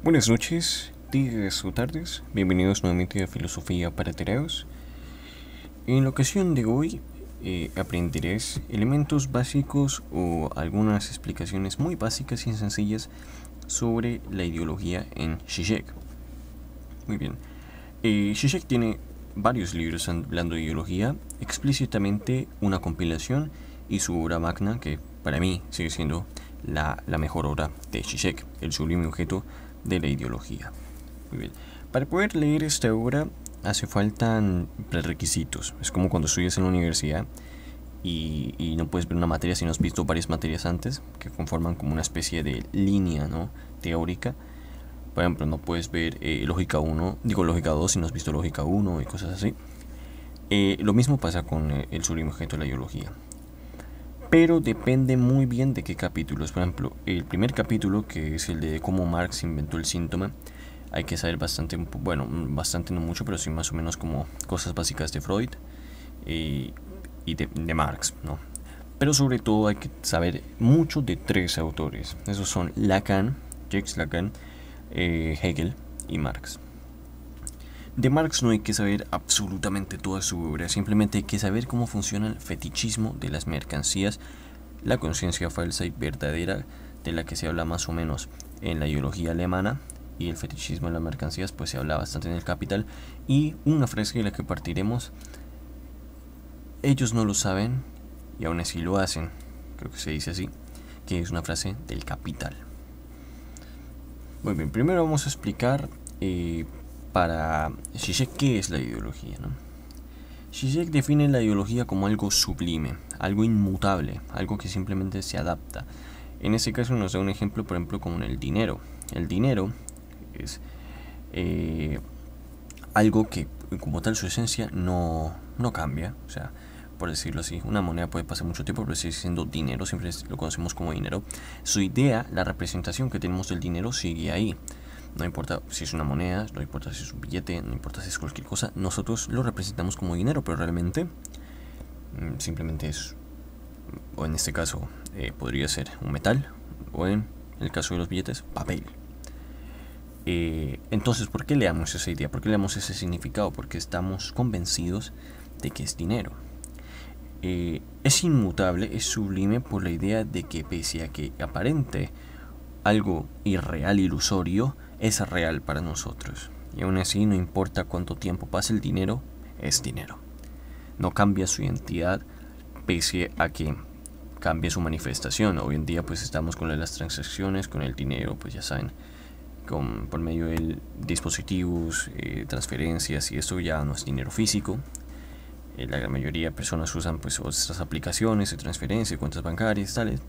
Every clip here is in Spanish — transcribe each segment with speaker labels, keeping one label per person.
Speaker 1: Buenas noches, días o tardes, bienvenidos nuevamente a Filosofía para Teraos. En la ocasión de hoy aprenderás elementos básicos o algunas explicaciones muy básicas y sencillas sobre la ideología en Zizek. Muy bien, Zizek tiene varios libros hablando de ideología, explícitamente una compilación y su obra magna, que para mí sigue siendo la mejor obra de Zizek, el sublime objeto de la ideología. Muy bien. Para poder leer esta obra hace falta prerequisitos. Es como cuando estudias en la universidad y no puedes ver una materia si no has visto varias materias antes que conforman como una especie de línea, ¿no?, teórica. Por ejemplo, no puedes ver lógica 1, lógica 2 si no has visto lógica 1 y cosas así. Lo mismo pasa con el sublime objeto de la ideología. Pero depende muy bien de qué capítulos. Por ejemplo, el primer capítulo, que es el de cómo Marx inventó el síntoma, hay que saber bastante, bueno, bastante no mucho, pero sí más o menos como cosas básicas de Freud y de Marx, ¿no? Pero sobre todo hay que saber mucho de tres autores. Esos son Lacan, Jacques Lacan, Hegel y Marx. De Marx no hay que saber absolutamente toda su obra, simplemente hay que saber cómo funciona el fetichismo de las mercancías, la conciencia falsa y verdadera de la que se habla más o menos en la ideología alemana, y el fetichismo de las mercancías pues se habla bastante en el Capital, y una frase de la que partiremos: ellos no lo saben y aún así lo hacen, creo que se dice así, que es una frase del Capital. Muy bien, primero vamos a explicar para Zizek qué es la ideología, ¿no? Zizek define la ideología como algo sublime, algo inmutable, algo que simplemente se adapta. En este caso nos da un ejemplo, por ejemplo, como el dinero. El dinero es algo que como tal su esencia no cambia. O sea, por decirlo así, una moneda puede pasar mucho tiempo, pero sigue siendo dinero, siempre lo conocemos como dinero. Su idea, la representación que tenemos del dinero sigue ahí. No importa si es una moneda, no importa si es un billete, no importa si es cualquier cosa, nosotros lo representamos como dinero, pero realmente simplemente es, o en este caso podría ser un metal, o en el caso de los billetes, papel. Entonces, ¿por qué le damos esa idea? ¿Por qué le damos ese significado? Porque estamos convencidos de que es dinero. Es inmutable, es sublime por la idea de que pese a que aparente algo irreal, ilusorio, es real para nosotros. Y aún así, no importa cuánto tiempo pase, el dinero es dinero. No cambia su identidad pese a que cambie su manifestación. Hoy en día pues estamos con las transacciones, con el dinero, pues ya saben, por medio de dispositivos, transferencias, y esto ya no es dinero físico. La gran mayoría de personas usan pues otras aplicaciones de transferencia, cuentas bancarias, tales,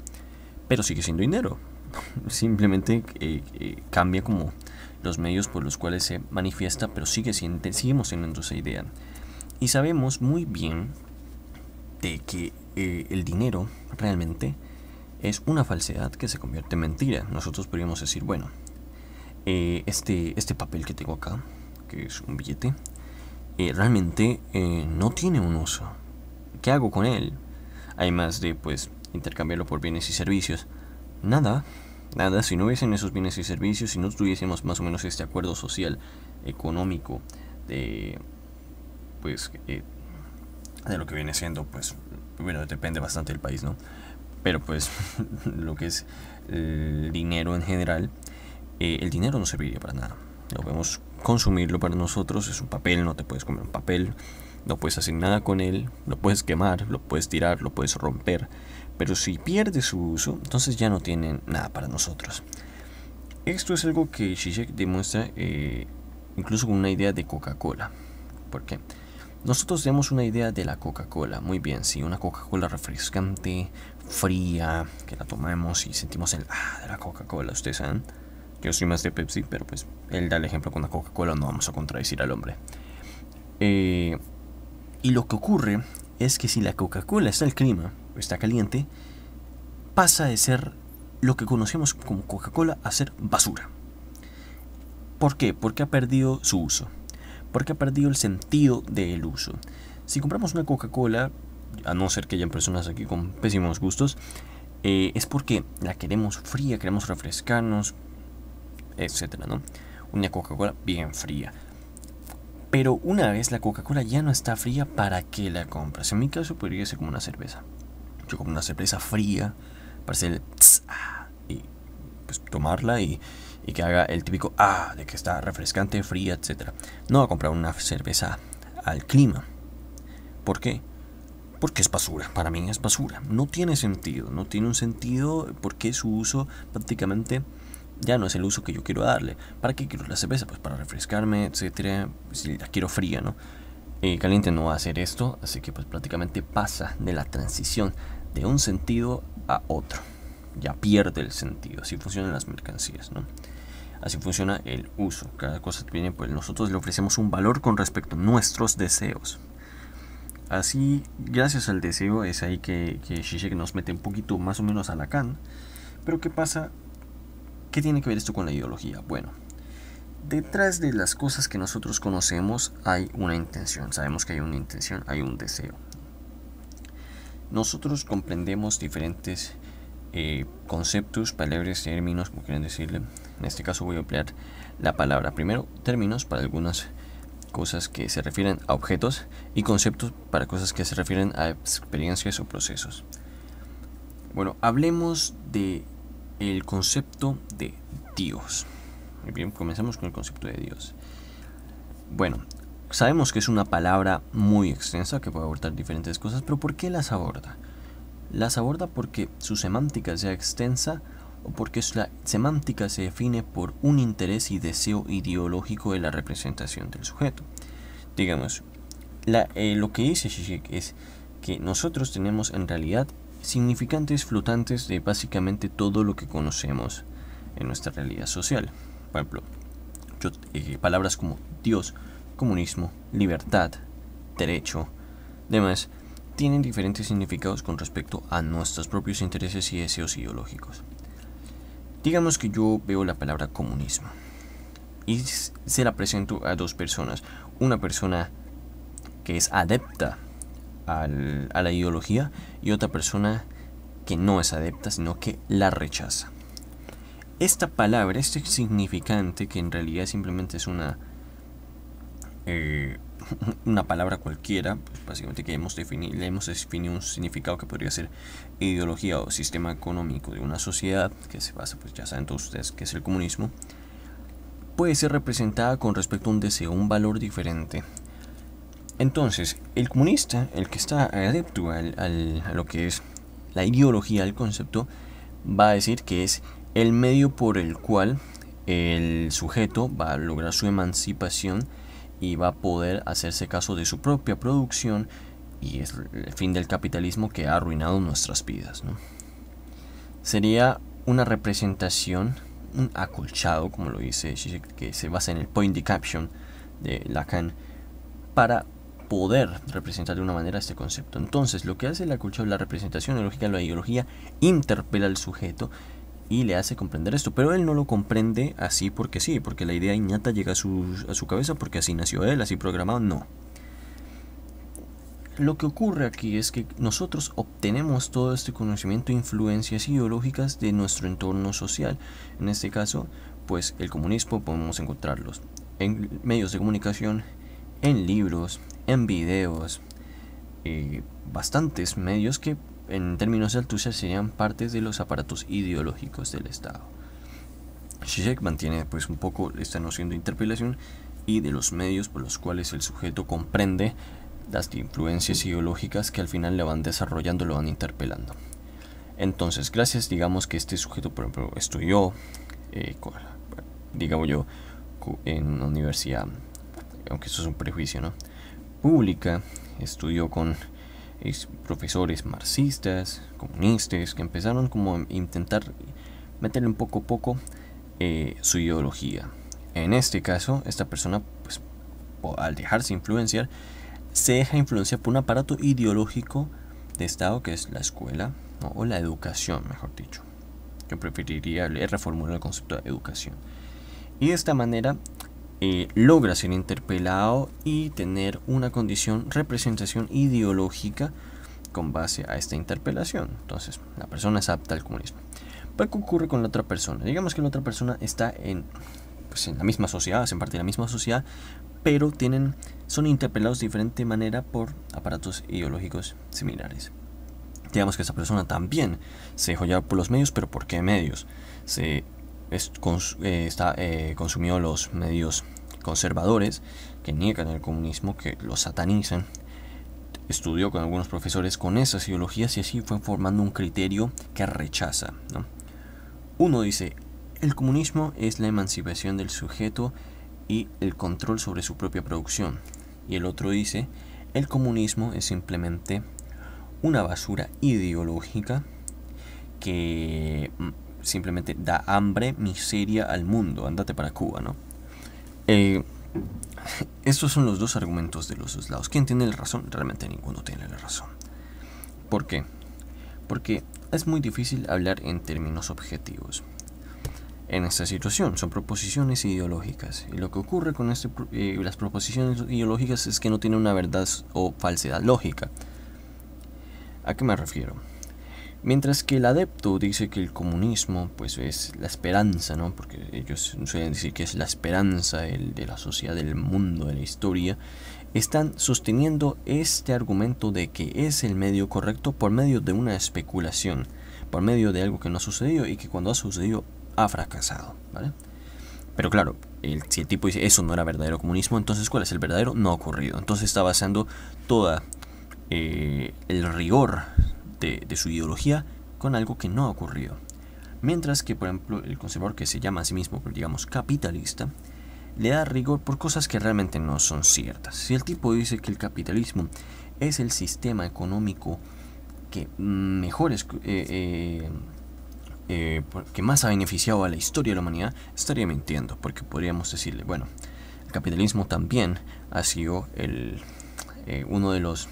Speaker 1: pero sigue siendo dinero. Simplemente cambia como los medios por los cuales se manifiesta, pero seguimos teniendo esa idea. Y sabemos muy bien de que el dinero realmente es una falsedad que se convierte en mentira. Nosotros podríamos decir, bueno, este papel que tengo acá, que es un billete, realmente no tiene un uso. ¿Qué hago con él? Además de pues intercambiarlo por bienes y servicios. Nada, si no hubiesen esos bienes y servicios, si no tuviésemos más o menos este acuerdo social, económico, de pues de lo que viene siendo, pues bueno, depende bastante del país, ¿no? Pero pues lo que es el dinero en general, el dinero no serviría para nada. No podemos consumirlo para nosotros, es un papel, no te puedes comer un papel, no puedes hacer nada con él, lo puedes quemar, lo puedes tirar, lo puedes romper, pero si pierde su uso, entonces ya no tiene nada para nosotros. Esto es algo que Zizek demuestra incluso con una idea de Coca-Cola. ¿Por qué? Nosotros tenemos una idea de la Coca-Cola, muy bien, sí, una Coca-Cola refrescante, fría, que la tomamos y sentimos el de la Coca-Cola, ustedes saben. Yo soy más de Pepsi, pero pues él da el ejemplo con la Coca-Cola, no vamos a contradecir al hombre. Y lo que ocurre es que si la Coca-Cola está al clima, o está caliente, pasa de ser lo que conocemos como Coca-Cola a ser basura. ¿Por qué? Porque ha perdido su uso. Porque ha perdido el sentido del uso. Si compramos una Coca-Cola, a no ser que hayan personas aquí con pésimos gustos, es porque la queremos fría, queremos refrescarnos, etcétera, ¿no? Una Coca-Cola bien fría. Pero una vez la Coca-Cola ya no está fría, ¿para qué la compras? En mi caso podría ser como una cerveza. Yo compro una cerveza fría para hacer el tss, y pues tomarla y que haga el típico de que está refrescante, fría, etcétera. No voy a comprar una cerveza al clima. ¿Por qué? Porque es basura, para mí es basura. No tiene sentido, no tiene un sentido porque su uso prácticamente ya no es el uso que yo quiero darle. ¿Para qué quiero la cerveza? Pues para refrescarme, etcétera. Si la quiero fría, ¿no? Caliente no va a hacer esto, así que pues prácticamente pasa de la transición de un sentido a otro. Ya pierde el sentido. Así funcionan las mercancías, ¿no? Así funciona el uso. Cada cosa que viene, pues nosotros le ofrecemos un valor con respecto a nuestros deseos. Así, gracias al deseo, es ahí que Zizek nos mete un poquito más o menos a Lacan. Pero ¿qué pasa? ¿Qué tiene que ver esto con la ideología? Bueno, detrás de las cosas que nosotros conocemos hay una intención. Sabemos que hay una intención, hay un deseo. Nosotros comprendemos diferentes conceptos, palabras, términos, como quieran decirle. En este caso voy a emplear la palabra primero, términos para algunas cosas que se refieren a objetos y conceptos para cosas que se refieren a experiencias o procesos. Bueno, hablemos de el concepto de Dios. Muy bien, comencemos con el concepto de Dios. Bueno, sabemos que es una palabra muy extensa que puede abordar diferentes cosas, pero ¿por qué las aborda? Las aborda porque su semántica sea extensa o porque la semántica se define por un interés y deseo ideológico de la representación del sujeto. Digamos, lo que dice Zizek es que nosotros tenemos en realidad significantes flotantes de básicamente todo lo que conocemos en nuestra realidad social. Por ejemplo, palabras como Dios, comunismo, libertad, derecho, demás, tienen diferentes significados con respecto a nuestros propios intereses y deseos ideológicos. Digamos que yo veo la palabra comunismo y se la presento a dos personas. Una persona que es adepta a la ideología y otra persona que no es adepta, sino que la rechaza. Esta palabra, este significante, que en realidad simplemente es una palabra cualquiera, pues básicamente que le hemos definido un significado que podría ser ideología o sistema económico de una sociedad que se basa, pues ya saben todos ustedes que es el comunismo, puede ser representada con respecto a un deseo, un valor diferente. Entonces, el comunista, el que está adepto a lo que es la ideología, el concepto, va a decir que es el medio por el cual el sujeto va a lograr su emancipación y va a poder hacerse caso de su propia producción, y es el fin del capitalismo que ha arruinado nuestras vidas, ¿no? Sería una representación, un acolchado, como lo dice Zizek, que se basa en el point de caption de Lacan, para poder representar de una manera este concepto. Entonces, lo que hace el acolchado, la representación ideológica, la ideología, interpela al sujeto y le hace comprender esto, pero él no lo comprende así porque sí, porque la idea innata llega a su cabeza porque así nació él, así programado, no. Lo que ocurre aquí es que nosotros obtenemos todo este conocimiento e influencias ideológicas de nuestro entorno social. En este caso, pues el comunismo podemos encontrarlos en medios de comunicación, en libros, en videos, bastantes medios que en términos de Althusser serían partes de los aparatos ideológicos del Estado. Zizek mantiene pues un poco esta noción de interpelación y de los medios por los cuales el sujeto comprende las influencias ideológicas que al final le van desarrollando, lo van interpelando. Entonces, gracias, digamos que este sujeto, por ejemplo, estudió, digamos yo, en una universidad, aunque eso es un prejuicio, ¿no?, pública, estudió con profesores marxistas, comunistas, que empezaron como a intentar meterle un poco a poco su ideología. En este caso, esta persona, pues, al dejarse influenciar, se deja influenciar por un aparato ideológico de Estado que es la escuela, ¿no?, o la educación, mejor dicho. Yo preferiría reformular el concepto de educación. Y de esta manera logra ser interpelado y tener una representación ideológica con base a esta interpelación. Entonces, la persona es apta al comunismo. Pero ¿qué ocurre con la otra persona? Digamos que la otra persona está pues en la misma sociedad, hacen parte de la misma sociedad, pero son interpelados de diferente manera por aparatos ideológicos similares. Digamos que esa persona también se dejó llevar por los medios, pero ¿por qué medios? Consumió los medios conservadores que niegan el comunismo, que lo satanizan. Estudió con algunos profesores con esas ideologías y así fue formando un criterio que rechaza, ¿no? Uno dice, el comunismo es la emancipación del sujeto y el control sobre su propia producción. Y el otro dice, el comunismo es simplemente una basura ideológica que simplemente da hambre, miseria al mundo. Ándate para Cuba, ¿no? Estos son los dos argumentos de los dos lados. ¿Quién tiene la razón? Realmente ninguno tiene la razón. ¿Por qué? Porque es muy difícil hablar en términos objetivos. En esta situación son proposiciones ideológicas, y lo que ocurre con las proposiciones ideológicas es que no tienen una verdad o falsedad lógica. ¿A qué me refiero? Mientras que el adepto dice que el comunismo pues es la esperanza, ¿no? Porque ellos suelen decir que es la esperanza de la sociedad, del mundo, de la historia, están sosteniendo este argumento de que es el medio correcto por medio de una especulación, por medio de algo que no ha sucedido y que cuando ha sucedido ha fracasado, ¿vale? Pero claro, si el tipo dice eso no era verdadero comunismo, entonces ¿cuál es el verdadero? No ha ocurrido. Entonces está basando toda el rigor de su ideología con algo que no ha ocurrido. Mientras que, por ejemplo, el conservador, que se llama a sí mismo, digamos, capitalista, le da rigor por cosas que realmente no son ciertas. Si el tipo dice que el capitalismo es el sistema económico que mejor que más ha beneficiado a la historia de la humanidad, estaría mintiendo, porque podríamos decirle, bueno, el capitalismo también ha sido uno de los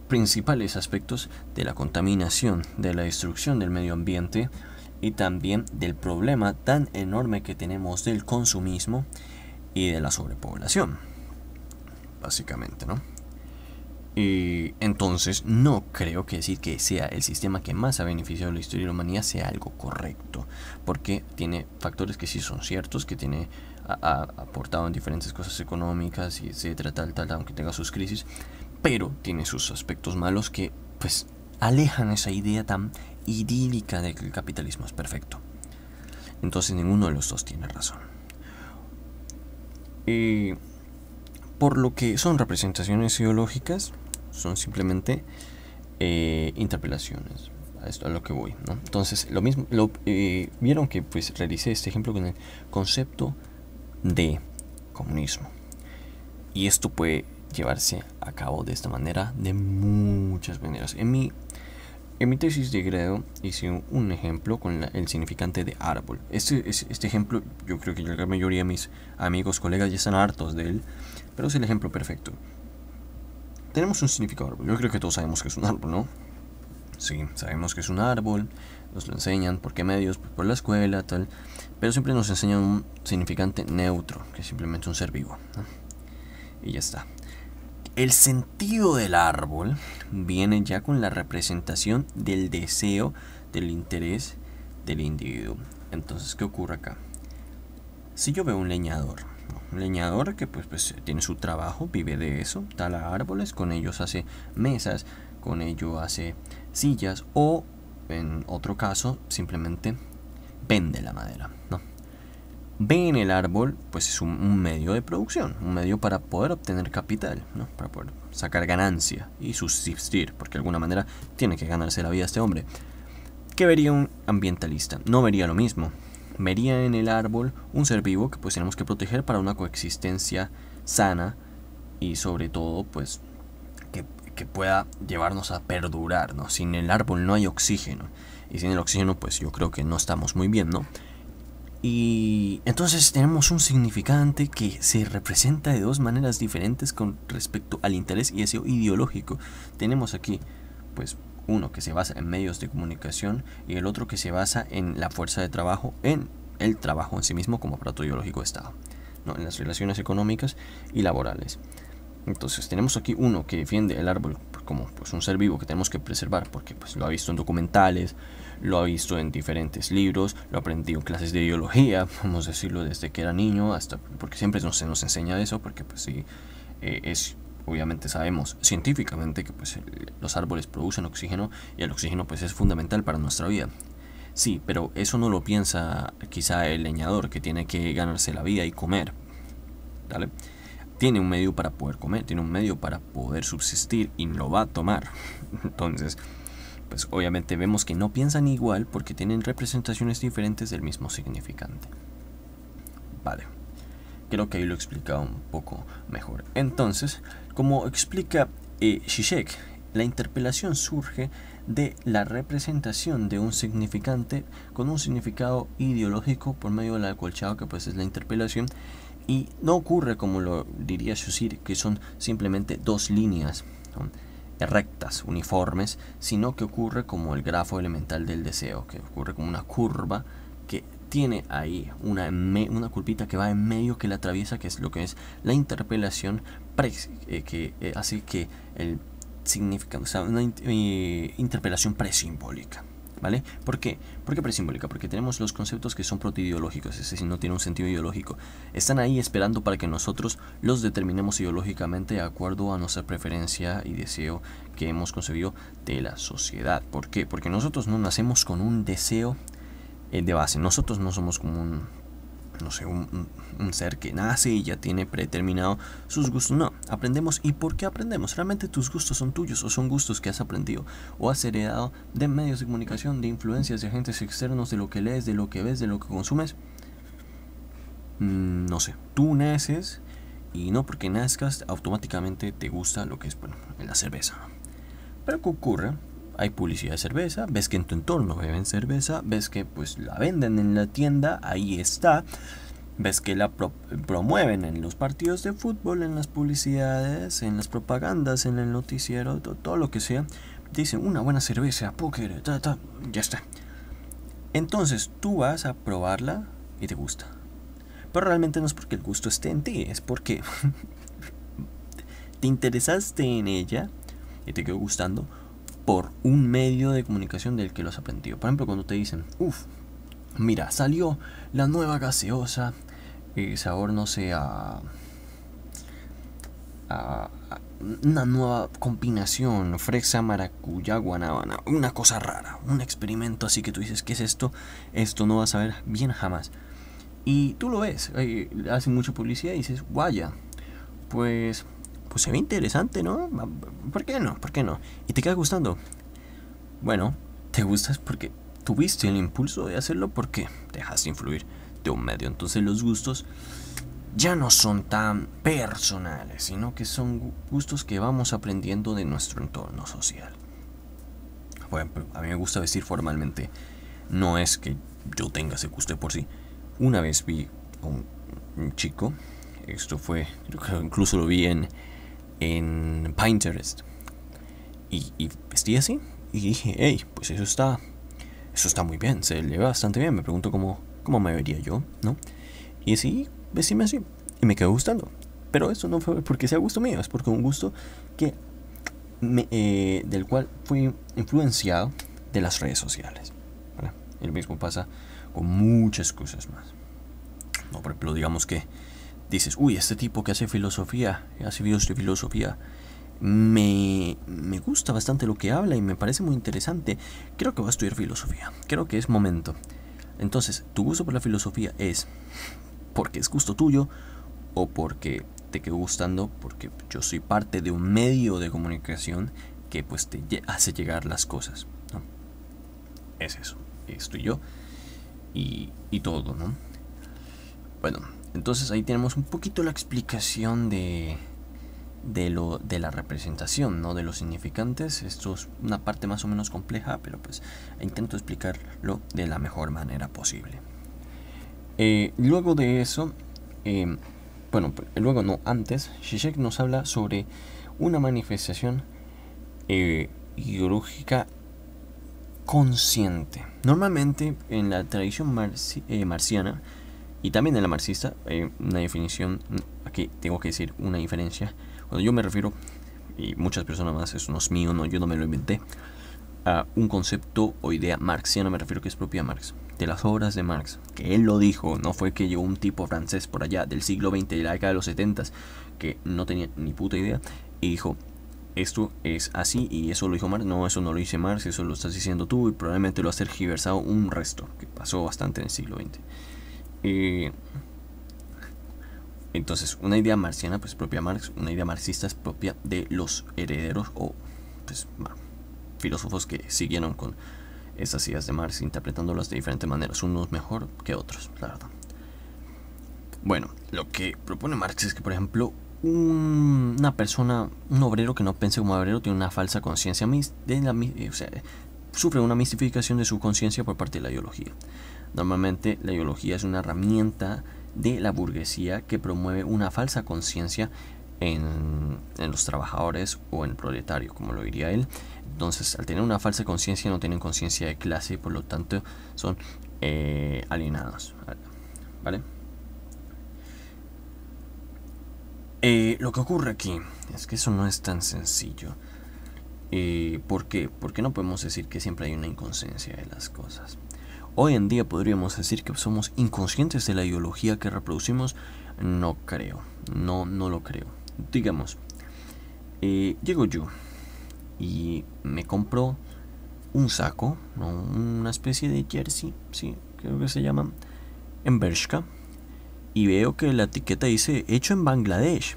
Speaker 1: principales aspectos de la contaminación, de la destrucción del medio ambiente y también del problema tan enorme que tenemos del consumismo y de la sobrepoblación, básicamente, ¿no? Y entonces no creo que decir que sea el sistema que más ha beneficiado la historia de la humanidad sea algo correcto, porque tiene factores que sí son ciertos, que ha aportado en diferentes cosas económicas y etcétera, tal, aunque tenga sus crisis, pero tiene sus aspectos malos que pues alejan esa idea tan idílica de que el capitalismo es perfecto. Entonces ninguno de los dos tiene razón. Por lo que son representaciones ideológicas, son simplemente interpelaciones. A esto a lo que voy, ¿no? Entonces lo mismo, vieron que pues realicé este ejemplo con el concepto de comunismo, y esto puede llevarse a cabo de esta manera, de muchas maneras. En mi tesis de grado hice un ejemplo con el significante de árbol. Este ejemplo yo creo que la gran mayoría de mis amigos, colegas ya están hartos de él, pero es el ejemplo perfecto. Tenemos un significado de árbol. Yo creo que todos sabemos que es un árbol, ¿no? Sí, sabemos que es un árbol, nos lo enseñan, ¿por qué medios? Pues por la escuela, tal, pero siempre nos enseñan un significante neutro, que es simplemente un ser vivo, ¿no? Y ya está. El sentido del árbol viene ya con la representación del deseo, del interés del individuo. Entonces, ¿qué ocurre acá? Si yo veo un leñador que pues tiene su trabajo, vive de eso, tala árboles, con ellos hace mesas, con ello hace sillas, o en otro caso simplemente vende la madera, ¿no? Ve en el árbol, pues es un medio de producción, un medio para poder obtener capital, ¿no? Para poder sacar ganancia y subsistir, porque de alguna manera tiene que ganarse la vida este hombre. ¿Qué vería un ambientalista? No vería lo mismo. Vería en el árbol un ser vivo que pues tenemos que proteger para una coexistencia sana y sobre todo pues que pueda llevarnos a perdurar, ¿no? Sin el árbol no hay oxígeno, y sin el oxígeno pues yo creo que no estamos muy bien, ¿no? Y entonces tenemos un significante que se representa de dos maneras diferentes con respecto al interés y deseo ideológico. Tenemos aquí pues uno que se basa en medios de comunicación y el otro que se basa en la fuerza de trabajo, en el trabajo en sí mismo como aparato ideológico de Estado, ¿no? En las relaciones económicas y laborales. Entonces tenemos aquí uno que defiende el árbol como pues un ser vivo que tenemos que preservar, porque pues lo ha visto en documentales, lo ha visto en diferentes libros, lo ha aprendido en clases de biología, vamos a decirlo, desde que era niño hasta, porque siempre se nos enseña eso, porque pues sí, obviamente sabemos científicamente que pues los árboles producen oxígeno y el oxígeno pues es fundamental para nuestra vida. Sí, pero eso no lo piensa quizá el leñador que tiene que ganarse la vida y comer, ¿vale? Tiene un medio para poder comer, tiene un medio para poder subsistir y lo va a tomar. Entonces, pues obviamente vemos que no piensan igual porque tienen representaciones diferentes del mismo significante. Vale, creo que ahí lo he explicado un poco mejor. Entonces, como explica Zizek, la interpelación surge de la representación de un significante con un significado ideológico por medio del acolchado, que pues es la interpelación. Y no ocurre como lo diría Saussure, que son simplemente dos líneas, ¿no?, rectas, uniformes, sino que ocurre como el grafo elemental del deseo, que ocurre como una curva que tiene ahí una curvita que va en medio, que la atraviesa, que es lo que es la interpelación, que hace que el significado, o sea, una interpelación presimbólica. ¿Vale? ¿Por qué? ¿Por qué presimbólica? Porque tenemos los conceptos que son protoideológicos, es decir, no tienen un sentido ideológico. Están ahí esperando para que nosotros los determinemos ideológicamente de acuerdo a nuestra preferencia y deseo que hemos concebido de la sociedad. ¿Por qué? Porque nosotros no nacemos con un deseo de base. Nosotros no somos como un ser que nace y ya tiene predeterminado sus gustos. No, aprendemos. ¿Y por qué aprendemos? ¿Realmente tus gustos son tuyos o son gustos que has aprendido o has heredado de medios de comunicación, de influencias de agentes externos, de lo que lees, de lo que ves, de lo que consumes? No sé, tú naces y no porque nazcas automáticamente te gusta lo que es, bueno, la cerveza. Pero ¿qué ocurre? Hay publicidad de cerveza, ves que en tu entorno beben cerveza, ves que pues la venden en la tienda, ahí está, ves que la promueven en los partidos de fútbol, en las publicidades, en las propagandas, en el noticiero, todo lo que sea. Dicen una buena cerveza, póker, ya está. Entonces tú vas a probarla y te gusta. Pero realmente no es porque el gusto esté en ti, es porque te interesaste en ella y te quedó gustando por un medio de comunicación del que lo has aprendido. Por ejemplo, cuando te dicen, mira, salió la nueva gaseosa, sabor, no sé, a una nueva combinación, fresa, maracuyá, guanábana, una cosa rara, un experimento así que tú dices, ¿qué es esto? Esto no vas a ver bien jamás. Y tú lo ves, hacen mucha publicidad y dices, vaya, pues se ve interesante, ¿no? ¿Por qué no? ¿Por qué no? Y te queda gustando. Bueno, te gustas porque tuviste el impulso de hacerlo porque te dejaste influir de un medio. Entonces los gustos ya no son tan personales, sino que son gustos que vamos aprendiendo de nuestro entorno social. Por ejemplo, a mí me gusta vestir formalmente. No es que yo tenga ese gusto de por sí. Una vez vi a un chico, esto fue, creo que incluso lo vi en Pinterest, y vestía así y dije, hey, pues eso está muy bien, se le ve bastante bien. Me pregunto cómo me vería yo, ¿no? Y decidí vestirme así y me quedó gustando. Pero eso no fue porque sea gusto mío, es porque un gusto que del cual fui influenciado de las redes sociales, ¿vale? El mismo pasa con muchas cosas más, ¿no? Por ejemplo, digamos que dices, este tipo que hace filosofía, hace videos de filosofía, me gusta bastante lo que habla y me parece muy interesante. Creo que voy a estudiar filosofía. Creo que es momento. Entonces, ¿tu gusto por la filosofía es porque es gusto tuyo o porque te quedó gustando? Porque yo soy parte de un medio de comunicación que pues te hace llegar las cosas, ¿no? Es eso. Estoy yo y todo, ¿no? Bueno, entonces ahí tenemos un poquito la explicación de la representación, ¿no? De los significantes. Esto es una parte más o menos compleja, pero pues intento explicarlo de la mejor manera posible. Luego de eso, antes, Zizek nos habla sobre una manifestación ideológica consciente. Normalmente en la tradición marciana y también en la marxista, una definición, aquí tengo que decir una diferencia. Cuando yo me refiero, y muchas personas más, eso no es mío, no, yo no me lo inventé, a un concepto o idea marxiana, me refiero que es propia Marx, de las obras de Marx, que él lo dijo, no fue que llegó un tipo francés por allá del siglo XX, de la década de los 70, que no tenía ni puta idea, y dijo, esto es así, y eso lo dijo Marx. No, eso no lo dice Marx, eso lo estás diciendo tú, y probablemente lo has tergiversado un resto, que pasó bastante en el siglo XX. Entonces, una idea marxiana, pues propia Marx, una idea marxista es propia de los herederos o pues, filósofos que siguieron con esas ideas de Marx, interpretándolas de diferentes maneras, unos mejor que otros, la verdad. Bueno, lo que propone Marx es que, por ejemplo, una persona, un obrero que no piense como obrero, tiene una falsa conciencia, o sea, sufre una mistificación de su conciencia por parte de la ideología. Normalmente la ideología es una herramienta de la burguesía que promueve una falsa conciencia en los trabajadores o en el proletario, como lo diría él. Entonces, al tener una falsa conciencia, no tienen conciencia de clase y por lo tanto son alienados, ¿vale? Lo que ocurre aquí es que eso no es tan sencillo. ¿Por qué? Porque no podemos decir que siempre hay una inconsciencia de las cosas. Hoy en día podríamos decir que somos inconscientes de la ideología que reproducimos. No creo, no lo creo. Digamos, llego yo y me compro un saco, ¿no? Una especie de jersey, sí, creo que se llama, en Bershka, y veo que la etiqueta dice hecho en Bangladesh.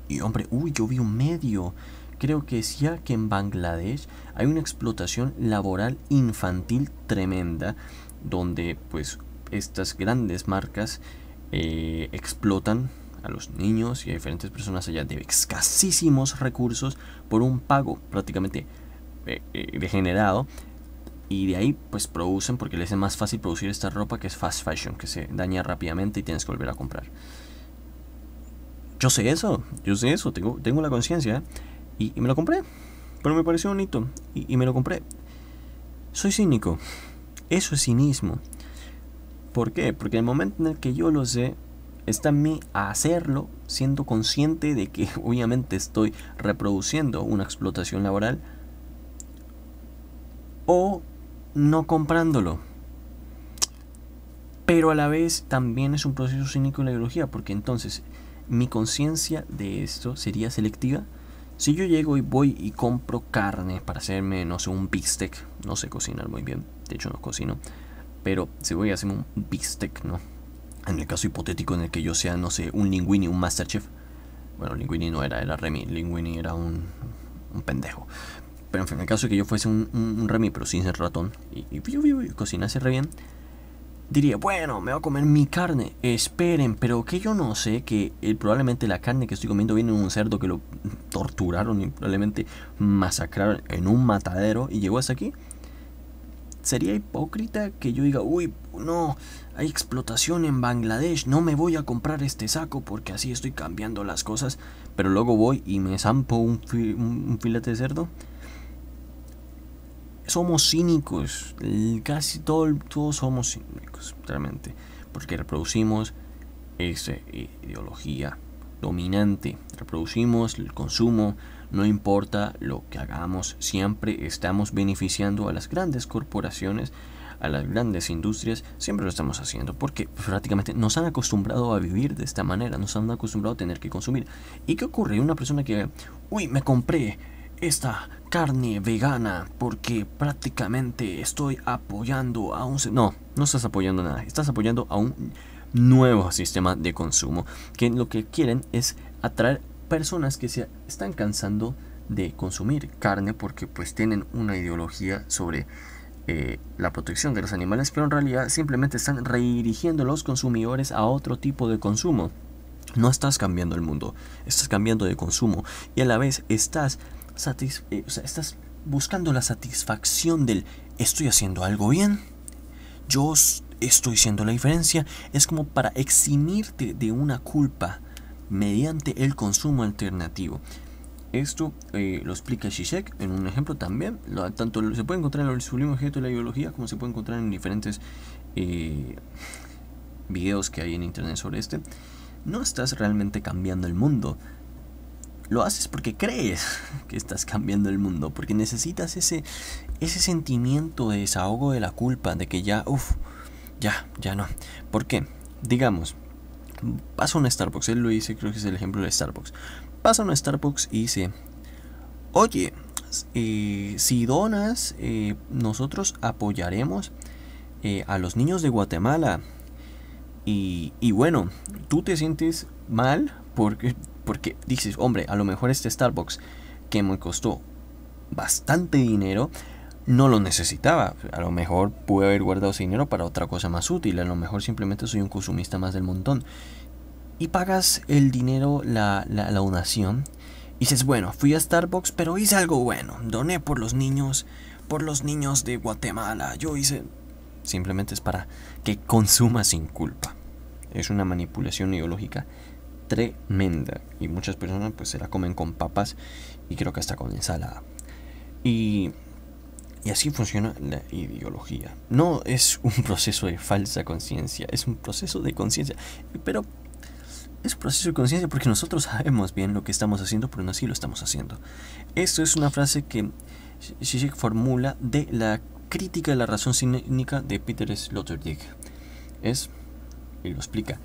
Speaker 1: Y hombre, yo vi un medio, creo que decía que en Bangladesh hay una explotación laboral infantil tremenda, donde pues estas grandes marcas explotan a los niños y a diferentes personas allá de escasísimos recursos por un pago prácticamente degenerado, y de ahí pues producen, porque les es más fácil producir esta ropa que es fast fashion, que se daña rápidamente y tienes que volver a comprar. Yo sé eso, tengo la conciencia, y me lo compré, pero me pareció bonito y me lo compré. Soy cínico, eso es cinismo. ¿Por qué? Porque en el momento en el que yo lo sé, está en mí a hacerlo, siendo consciente de que obviamente estoy reproduciendo una explotación laboral, o no comprándolo. Pero a la vez también es un proceso cínico en la ideología, porque entonces mi conciencia de esto sería selectiva. Si yo llego y voy y compro carne para hacerme, no sé, un bistec, no sé cocinar muy bien, de hecho no cocino, pero si voy a hacerme un bistec, ¿no? En el caso hipotético en el que yo sea, no sé, un Linguini, un Masterchef. Bueno, Linguini no era Remy, Linguini era un pendejo. Pero en fin, en el caso de que yo fuese un Remy, pero sin ser ratón, y cocinase re bien, diría, bueno, me voy a comer mi carne. Esperen, pero que yo no sé que probablemente la carne que estoy comiendo viene de un cerdo que lo torturaron y probablemente masacraron en un matadero y llegó hasta aquí. Sería hipócrita que yo diga, uy, no, hay explotación en Bangladesh, no me voy a comprar este saco porque así estoy cambiando las cosas, pero luego voy y me zampo un filete de cerdo. Somos cínicos, casi todos somos cínicos, realmente, porque reproducimos esa ideología dominante, reproducimos el consumo, no importa lo que hagamos, siempre estamos beneficiando a las grandes corporaciones, a las grandes industrias, siempre lo estamos haciendo, porque prácticamente nos han acostumbrado a vivir de esta manera, nos han acostumbrado a tener que consumir. ¿Y qué ocurre? Una persona que, me compré esta carne vegana porque prácticamente estoy apoyando a un... No estás apoyando nada, estás apoyando a un nuevo sistema de consumo que lo que quieren es atraer personas que se están cansando de consumir carne porque pues tienen una ideología sobre la protección de los animales, pero en realidad simplemente están redirigiendo a los consumidores a otro tipo de consumo. No estás cambiando el mundo, estás cambiando de consumo y a la vez estás estás buscando la satisfacción del estoy haciendo algo bien, yo estoy siendo la diferencia. Es como para eximirte de una culpa mediante el consumo alternativo. Esto lo explica Zizek en un ejemplo también. Tanto se puede encontrar en el sublime objeto de la ideología como se puede encontrar en diferentes videos que hay en internet sobre este. No estás realmente cambiando el mundo. lo haces porque crees que estás cambiando el mundo, porque necesitas ese sentimiento de desahogo de la culpa, de que ya no. ¿Por qué? Digamos, pasa a un Starbucks, él lo dice, creo que es el ejemplo de Starbucks. Pasa a un Starbucks y dice, oye, si donas, nosotros apoyaremos a los niños de Guatemala. Y bueno, tú te sientes mal porque dices, hombre, a lo mejor este Starbucks que me costó bastante dinero, no lo necesitaba. A lo mejor pude haber guardado ese dinero para otra cosa más útil. A lo mejor simplemente soy un consumista más del montón. Y pagas el dinero, la donación. Y dices, bueno, fui a Starbucks, pero hice algo bueno. Doné por los niños de Guatemala. Yo hice... Simplemente es para que consuma sin culpa. Es una manipulación ideológica tremenda. Y muchas personas pues se la comen con papas y creo que hasta con ensalada. Y así funciona la ideología. No es un proceso de falsa conciencia, es un proceso de conciencia. Pero es un proceso de conciencia porque nosotros sabemos bien lo que estamos haciendo, pero no así lo estamos haciendo. Esto es una frase que Zizek formula de la crítica de la razón cínica de Peter Sloterdijk. Y lo explica.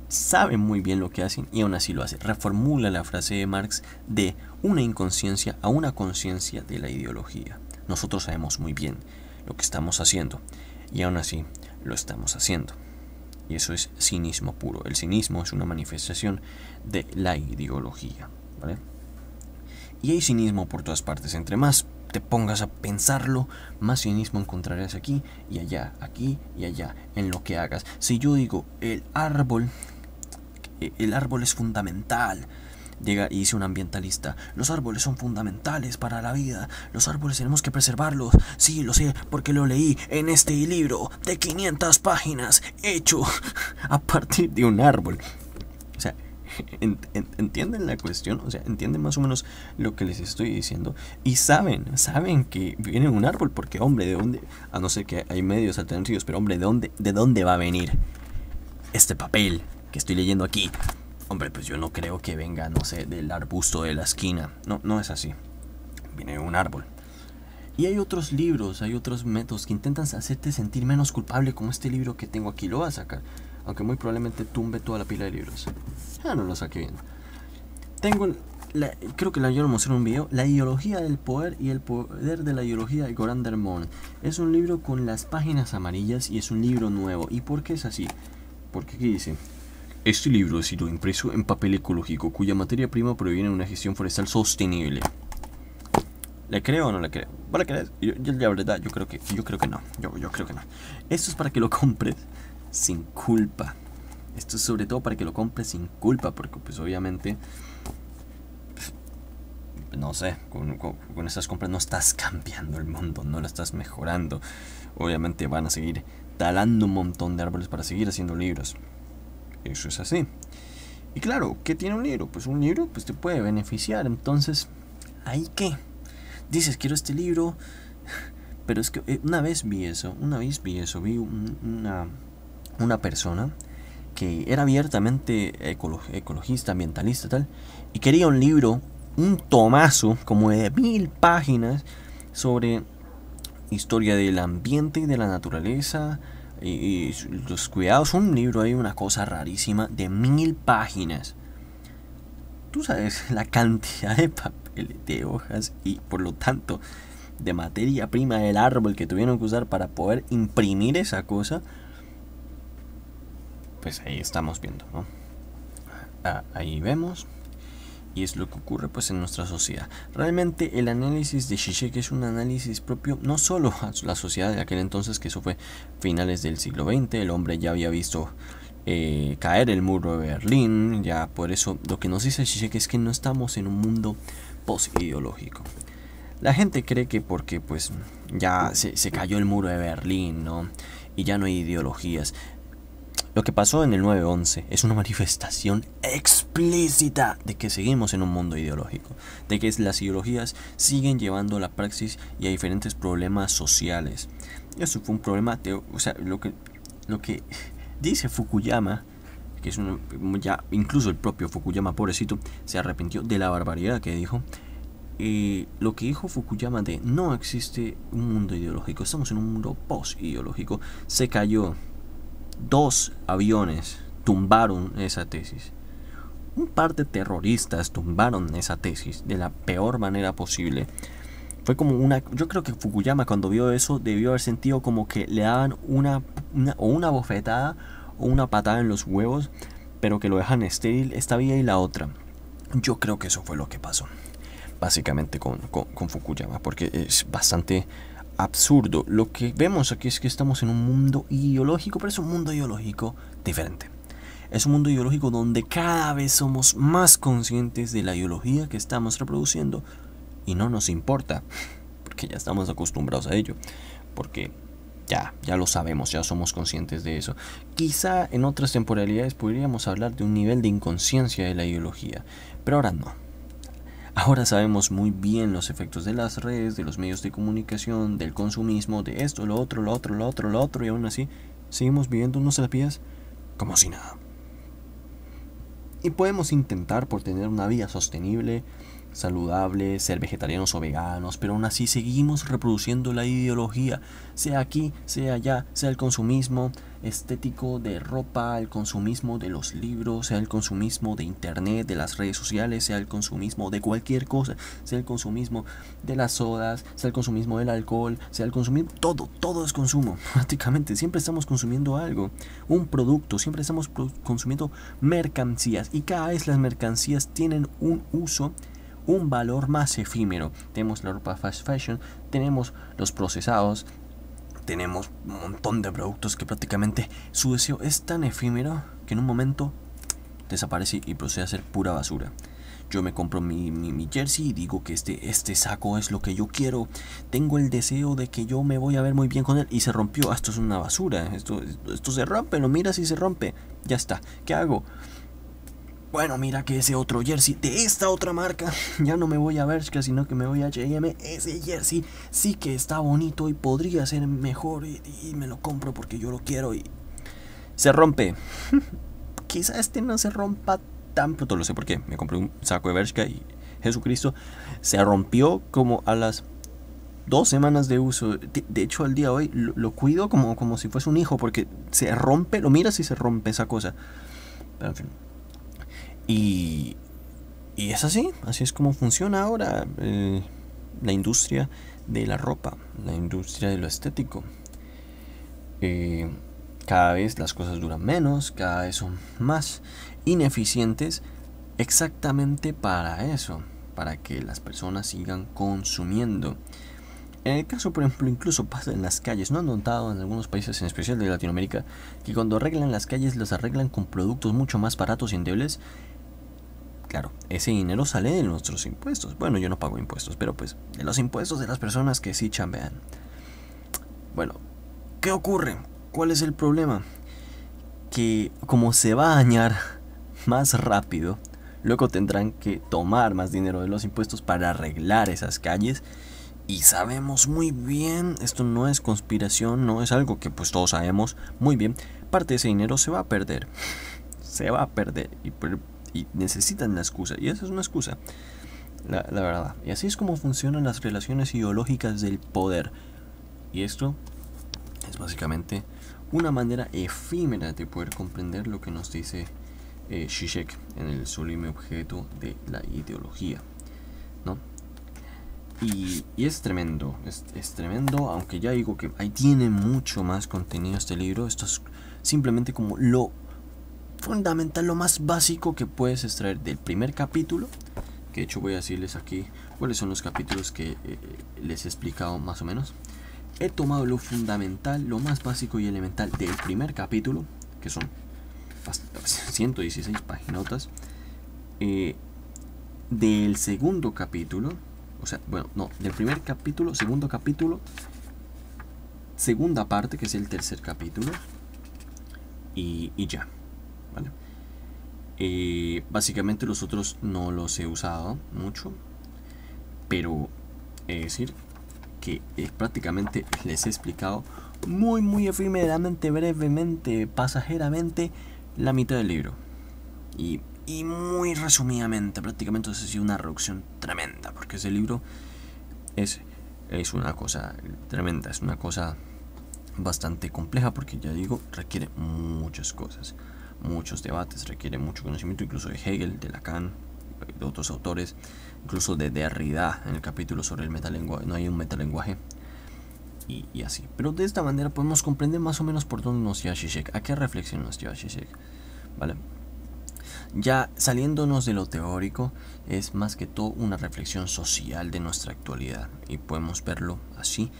Speaker 1: Sabe muy bien lo que hacen y aún así lo hace. Reformula la frase de Marx de una inconsciencia a una conciencia de la ideología. Nosotros sabemos muy bien lo que estamos haciendo y aún así lo estamos haciendo. Y eso es cinismo puro. El cinismo es una manifestación de la ideología, ¿vale? Y hay cinismo por todas partes. Entre más te pongas a pensarlo, más cinismo encontrarás aquí y allá, en lo que hagas. Si yo digo, el árbol es fundamental, llega y dice un ambientalista, los árboles son fundamentales para la vida, los árboles tenemos que preservarlos. Sí, lo sé, porque lo leí en este libro de 500 páginas, hecho a partir de un árbol. O sea, entienden la cuestión, o sea, entienden más o menos lo que les estoy diciendo y saben que viene un árbol, porque hombre, ¿de dónde? A no ser que hay medios alternativos, pero hombre, ¿de dónde va a venir este papel que estoy leyendo aquí? Hombre, pues yo no creo que venga, no sé, del arbusto de la esquina. No es así. Viene de un árbol. Y hay otros libros, hay otros métodos que intentan hacerte sentir menos culpable, como este libro que tengo aquí. Lo voy a sacar, aunque muy probablemente tumbe toda la pila de libros. No lo saqué bien. Creo que yo lo mostré en un video. La ideología del poder y el poder de la ideología de Göran Dermont. Es un libro con las páginas amarillas y es un libro nuevo. ¿Y por qué es así? Porque aquí dice: este libro ha sido impreso en papel ecológico, cuya materia prima proviene de una gestión forestal sostenible. ¿Le creo o no le creo? ¿Vale crees? La verdad, yo creo que no. Yo creo que no. Esto es para que lo compres sin culpa. Esto es sobre todo para que lo compres sin culpa, porque pues obviamente, no sé, con estas compras no estás cambiando el mundo, no lo estás mejorando. Obviamente van a seguir talando un montón de árboles para seguir haciendo libros. Eso es así. Y claro, ¿qué tiene un libro? Pues un libro pues te puede beneficiar. Entonces, ¿ahí qué? Dices, quiero este libro. Pero es que una vez vi eso. Vi una persona que era abiertamente ecologista, ambientalista, tal, y quería un libro, un tomazo como de 1000 páginas sobre historia del ambiente y de la naturaleza y los cuidados. Un libro ahí, una cosa rarísima de 1000 páginas. Tú sabes la cantidad de papel, de hojas y por lo tanto de materia prima del árbol que tuvieron que usar para poder imprimir esa cosa. Pues ahí estamos viendo, ¿no? Ahí vemos. Y es lo que ocurre pues en nuestra sociedad. Realmente el análisis de Zizek es un análisis propio no solo a la sociedad de aquel entonces, que eso fue finales del siglo XX. El hombre ya había visto caer el muro de Berlín. Ya por eso lo que nos dice Zizek es que no estamos en un mundo post-ideológico. La gente cree que porque pues ya se cayó el muro de Berlín, ¿no? Y ya no hay ideologías. Lo que pasó en el 9/11 es una manifestación explícita de que seguimos en un mundo ideológico, de que las ideologías siguen llevando a la praxis y a diferentes problemas sociales. Eso fue un problema, o sea, lo que dice Fukuyama, que es ya incluso el propio Fukuyama, pobrecito, se arrepintió de la barbaridad que dijo. Lo que dijo Fukuyama de no existe un mundo ideológico, estamos en un mundo post-ideológico, se cayó. 2 aviones tumbaron esa tesis. Un par de terroristas tumbaron esa tesis de la peor manera posible. Fue como yo creo que Fukuyama, cuando vio eso, debió haber sentido como que le daban una bofetada o una patada en los huevos, pero que lo dejan estéril esta vía y la otra. Yo creo que eso fue lo que pasó básicamente con Fukuyama, porque es bastante absurdo. Lo que vemos aquí es que estamos en un mundo ideológico, pero es un mundo ideológico diferente. Es un mundo ideológico donde cada vez somos más conscientes de la ideología que estamos reproduciendo y no nos importa, porque ya estamos acostumbrados a ello, porque ya lo sabemos, ya somos conscientes de eso. Quizá en otras temporalidades podríamos hablar de un nivel de inconsciencia de la ideología, pero ahora no. Ahora sabemos muy bien los efectos de las redes, de los medios de comunicación, del consumismo, de esto, lo otro, y aún así seguimos viviendo nuestras vidas como si nada. Y podemos intentar por tener una vida sostenible, saludable, ser vegetarianos o veganos, pero aún así seguimos reproduciendo la ideología, sea aquí, sea allá, sea el consumismo estético de ropa, el consumismo de los libros, sea el consumismo de internet, de las redes sociales, sea el consumismo de cualquier cosa, sea el consumismo de las sodas, sea el consumismo del alcohol, sea el consumismo, todo es consumo, prácticamente, siempre estamos consumiendo algo, un producto, siempre estamos consumiendo mercancías, y cada vez las mercancías tienen un uso, un valor más efímero. Tenemos la ropa fast fashion, tenemos los procesados, tenemos un montón de productos que prácticamente su deseo es tan efímero que en un momento desaparece y procede a ser pura basura. Yo me compro mi jersey y digo que este saco es lo que yo quiero, tengo el deseo de que yo me voy a ver muy bien con él, y se rompió. Esto es una basura, esto se rompe, lo miras y se rompe, ya está, ¿qué hago? Bueno, mira que ese otro jersey de esta otra marca, ya no me voy a Bershka, sino que me voy a H&M. Ese jersey sí que está bonito y podría ser mejor, y me lo compro porque yo lo quiero, y se rompe. Quizá este no se rompa tan pronto, lo sé porque me compré un saco de Bershka y Jesucristo se rompió como a las 2 semanas de uso. De hecho, al día de hoy lo cuido como si fuese un hijo, porque se rompe, lo miras y se rompe esa cosa. Pero en fin. Y es así es como funciona ahora la industria de la ropa, la industria de lo estético. Cada vez las cosas duran menos, cada vez son más ineficientes, exactamente para eso, para que las personas sigan consumiendo. En el caso, por ejemplo, incluso pasa en las calles. ¿No han notado en algunos países, en especial de Latinoamérica, que cuando arreglan las calles las arreglan con productos mucho más baratos y endebles? Claro, ese dinero sale de nuestros impuestos. Bueno, yo no pago impuestos, pero pues de los impuestos de las personas que sí chambean. Bueno, ¿qué ocurre? ¿Cuál es el problema? Que como se va a dañar más rápido, luego tendrán que tomar más dinero de los impuestos para arreglar esas calles. Y sabemos muy bien, esto no es conspiración, no es algo que pues todos sabemos muy bien, parte de ese dinero se va a perder. Se va a perder y necesitan la excusa, y esa es una excusa, la verdad. Y así es como funcionan las relaciones ideológicas del poder. Y esto es básicamente una manera efímera de poder comprender lo que nos dice Zizek en el sublime objeto de la ideología, ¿no? Y es tremendo, es tremendo, aunque ya digo que ahí tiene mucho más contenido este libro. Esto es simplemente como lo fundamental, lo más básico que puedes extraer del primer capítulo, que de hecho voy a decirles aquí cuáles son los capítulos que les he explicado más o menos. He tomado lo fundamental, lo más básico y elemental del primer capítulo, que son 116 paginotas, del segundo capítulo, o sea, bueno, no, del primer capítulo, segundo capítulo, segunda parte, que es el tercer capítulo, y ya. ¿Vale? Básicamente los otros no los he usado mucho, pero es decir que prácticamente les he explicado muy efímeramente, brevemente, pasajeramente la mitad del libro. Y muy resumidamente, prácticamente eso ha sido una reducción tremenda, porque ese libro es una cosa tremenda, es una cosa bastante compleja, porque ya digo, requiere muchas cosas, muchos debates, requiere mucho conocimiento, incluso de Hegel, de Lacan, de otros autores, incluso de Derrida en el capítulo sobre el metalenguaje. No hay un metalenguaje, y así. Pero de esta manera podemos comprender más o menos por dónde nos lleva Zizek, a qué reflexión nos lleva Zizek, ¿vale? Ya saliéndonos de lo teórico, es más que todo una reflexión social de nuestra actualidad, y podemos verlo así.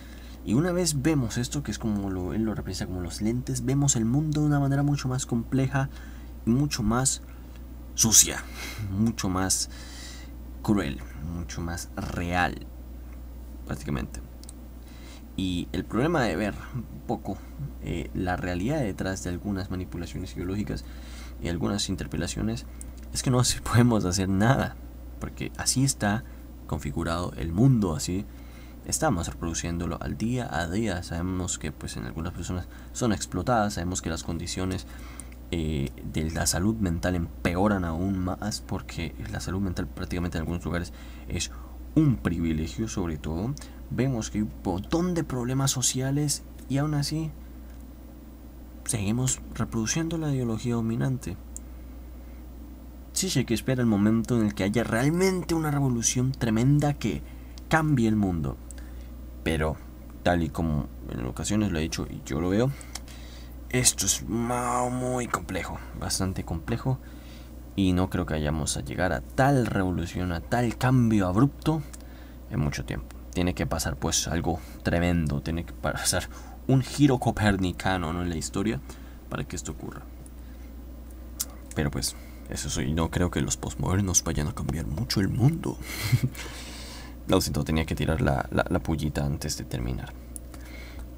Speaker 1: Y una vez vemos esto, que es como él lo representa como los lentes, vemos el mundo de una manera mucho más compleja y mucho más sucia, mucho más cruel, mucho más real, prácticamente. Y el problema de ver un poco la realidad detrás de algunas manipulaciones ideológicas y algunas interpelaciones es que no podemos hacer nada, porque así está configurado el mundo, así estamos reproduciéndolo al día a día. Sabemos que pues en algunas personas son explotadas, sabemos que las condiciones de la salud mental empeoran aún más, porque la salud mental prácticamente en algunos lugares es un privilegio. Sobre todo vemos que hay un montón de problemas sociales y aún así seguimos reproduciendo la ideología dominante. Sí, que espera el momento en el que haya realmente una revolución tremenda que cambie el mundo, pero tal y como en ocasiones lo he dicho y yo lo veo, esto es muy complejo, bastante complejo, y no creo que vayamos a llegar a tal revolución, a tal cambio abrupto en mucho tiempo. Tiene que pasar pues algo tremendo, tiene que pasar un giro copernicano, ¿no?, en la historia para que esto ocurra. Pero pues eso sí, no creo que los postmodernos vayan a cambiar mucho el mundo. Lo siento, tenía que tirar la pullita antes de terminar.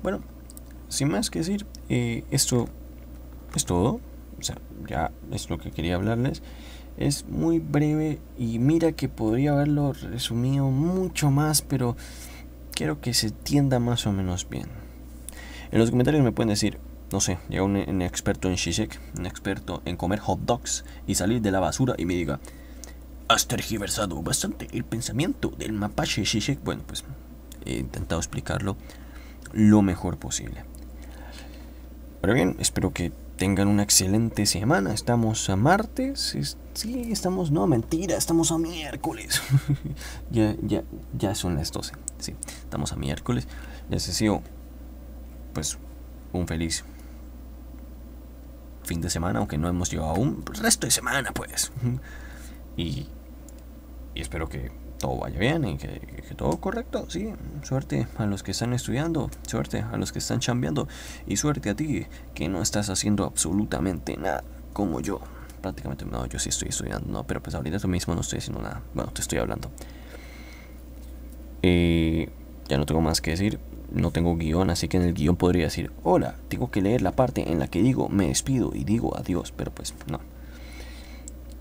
Speaker 1: Bueno, sin más que decir, esto es todo. O sea, ya es lo que quería hablarles. Es muy breve y mira que podría haberlo resumido mucho más, pero quiero que se entienda más o menos bien. En los comentarios me pueden decir, no sé, llega un experto en Zizek, un experto en comer hot dogs y salir de la basura y me diga: has tergiversado bastante el pensamiento del mapache Zizek. Bueno, pues he intentado explicarlo lo mejor posible. Pero bien, espero que tengan una excelente semana. Estamos a martes. Sí, estamos... No, mentira, estamos a miércoles. ya son las 12. Sí, estamos a miércoles. Les deseo pues un feliz fin de semana, aunque no hemos llegado a un resto de semana pues. Y espero que todo vaya bien y que todo correcto. Sí, suerte a los que están estudiando, suerte a los que están chambeando, y suerte a ti que no estás haciendo absolutamente nada como yo. Prácticamente no, yo sí estoy estudiando, no, pero pues ahorita mismo no estoy haciendo nada. Bueno, te estoy hablando. Ya no tengo más que decir. No tengo guión, así que en el guión podría decir: hola, tengo que leer la parte en la que digo me despido y digo adiós, pero pues no.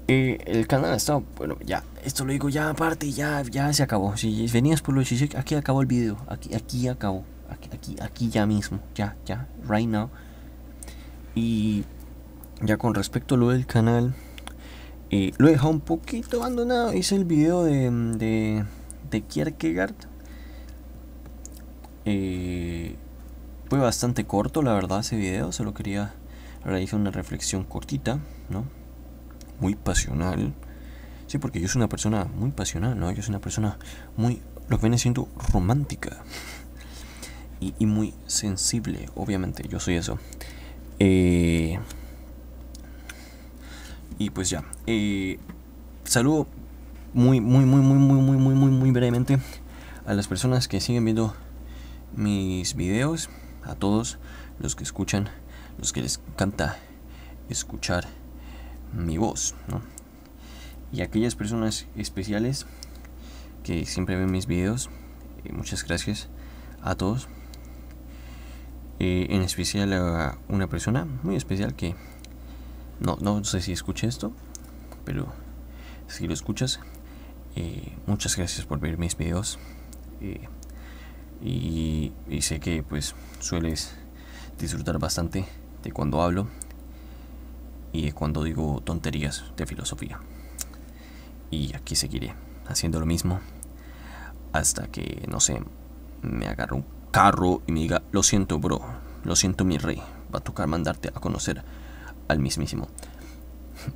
Speaker 1: El canal está, bueno, ya, esto lo digo ya aparte, ya se acabó. Si venías por lo de Zizek, aquí acabó el video, aquí acabó, aquí ya mismo, ya, right now. Y ya con respecto a lo del canal, lo he dejado un poquito abandonado. Hice el video de Kierkegaard. Fue bastante corto, la verdad, ese video. Solo quería realizar una reflexión cortita, ¿no? Muy pasional. Sí, porque yo soy una persona muy pasional, ¿no? Yo soy una persona muy, lo que viene siendo romántica. Y muy sensible, obviamente, yo soy eso. Y pues ya. Saludo muy brevemente a las personas que siguen viendo mis videos, a todos los que escuchan, los que les encanta escuchar mi voz, ¿no? Y aquellas personas especiales que siempre ven mis videos, muchas gracias a todos. En especial a una persona muy especial que no sé si escucha esto, pero si lo escuchas, muchas gracias por ver mis videos. Y sé que pues sueles disfrutar bastante de cuando hablo. y cuando digo tonterías de filosofía. Y aquí seguiré haciendo lo mismo hasta que, no sé, me agarre un carro y me diga: lo siento, bro, lo siento, mi rey, va a tocar mandarte a conocer al mismísimo.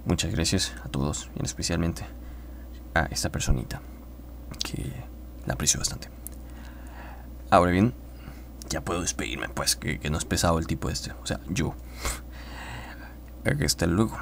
Speaker 1: Muchas gracias a todos, y especialmente a esta personita que la aprecio bastante. Ahora bien, ya puedo despedirme, pues, que no es pesado el tipo este, o sea, yo. Hasta luego.